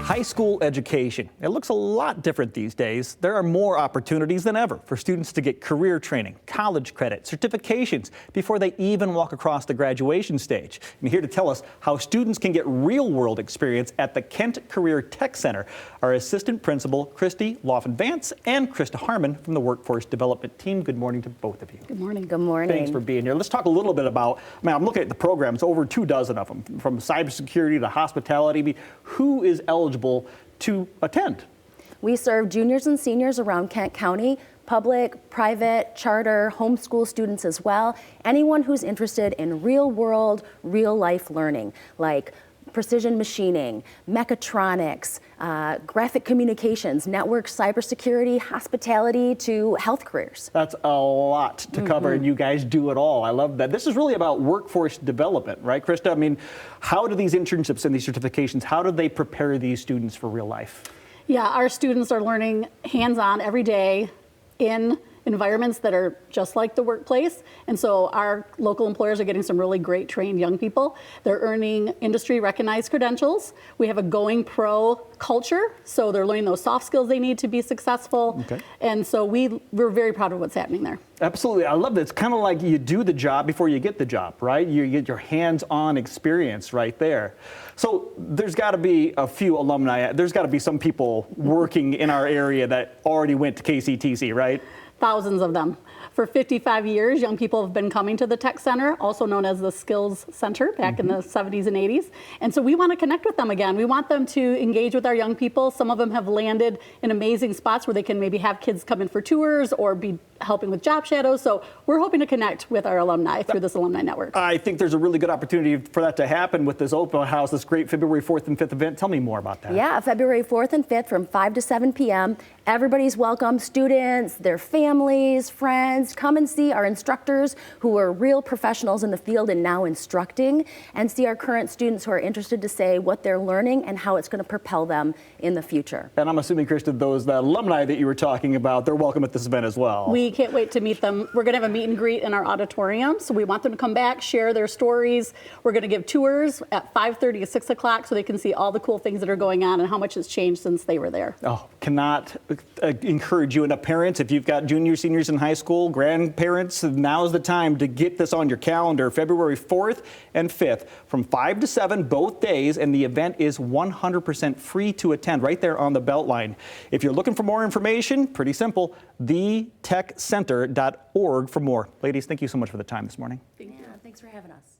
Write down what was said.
High school education. It looks a lot different these days. There are more opportunities than ever for students to get career training, college credit, certifications before they even walk across the graduation stage. And here to tell us how students can get real-world experience at the Kent Career Tech Center are Assistant Principal Christy Laughlin-Vance and Krista Harmon from the Workforce Development Team. Good morning to both of you. Good morning. Good morning. Thanks for being here. Let's talk a little bit about, I'm looking at the programs, over 24 of them, from cybersecurity to hospitality. Who is eligible to attend? We serve juniors and seniors around Kent County, public, private, charter, homeschool students as well. Anyone who's interested in real world, real life learning, like precision machining, mechatronics, graphic communications, network cybersecurity, hospitality to health careers. That's a lot to cover, and you guys do it all. I love that. This is really about workforce development, right, Krista? I mean, how do these internships and these certifications, how do they prepare these students for real life? Yeah, our students are learning hands-on every day in environments that are just like the workplace. And so our local employers are getting some really great trained young people. They're earning industry recognized credentials. We have a going pro culture, so they're learning those soft skills they need to be successful. Okay. And so we're very proud of what's happening there. Absolutely. I love that. It's kind of like you do the job before you get the job, right? You get your hands-on experience right there. So there's got to be a few alumni. There's got to be some people working in our area that already went to KCTC, right? Thousands of them. For 55 years, young people have been coming to the Tech Center, also known as the Skills Center, back in the 70s and 80s. And so we want to connect with them again. We want them to engage with our young people. Some of them have landed in amazing spots where they can maybe have kids come in for tours or be helping with job shadows. So we're hoping to connect with our alumni through this alumni network. I think there's a really good opportunity for that to happen with this open house, this great February 4th and 5th event. Tell me more about that. Yeah, February 4th and 5th from 5 to 7 p.m. Everybody's welcome, students, their families, friends. Come and see our instructors who are real professionals in the field and now instructing, and see our current students who are interested to say what they're learning and how it's going to propel them in the future. And I'm assuming, Krista, the alumni that you were talking about, they're welcome at this event as well. We can't wait to meet them. We're going to have a meet and greet in our auditorium, so we want them to come back, share their stories. We're going to give tours at 5:30 to 6 o'clock so they can see all the cool things that are going on and how much has changed since they were there. Oh, cannot encourage you enough. Parents, if you've got juniors, seniors in high school, grandparents, now's the time to get this on your calendar. February 4th and 5th from 5 to 7 both days, and the event is 100% free to attend right there on the Beltline. If you're looking for more information, pretty simple, thetechcenter.org for more. Ladies, thank you so much for the time this morning. Yeah, thanks for having us.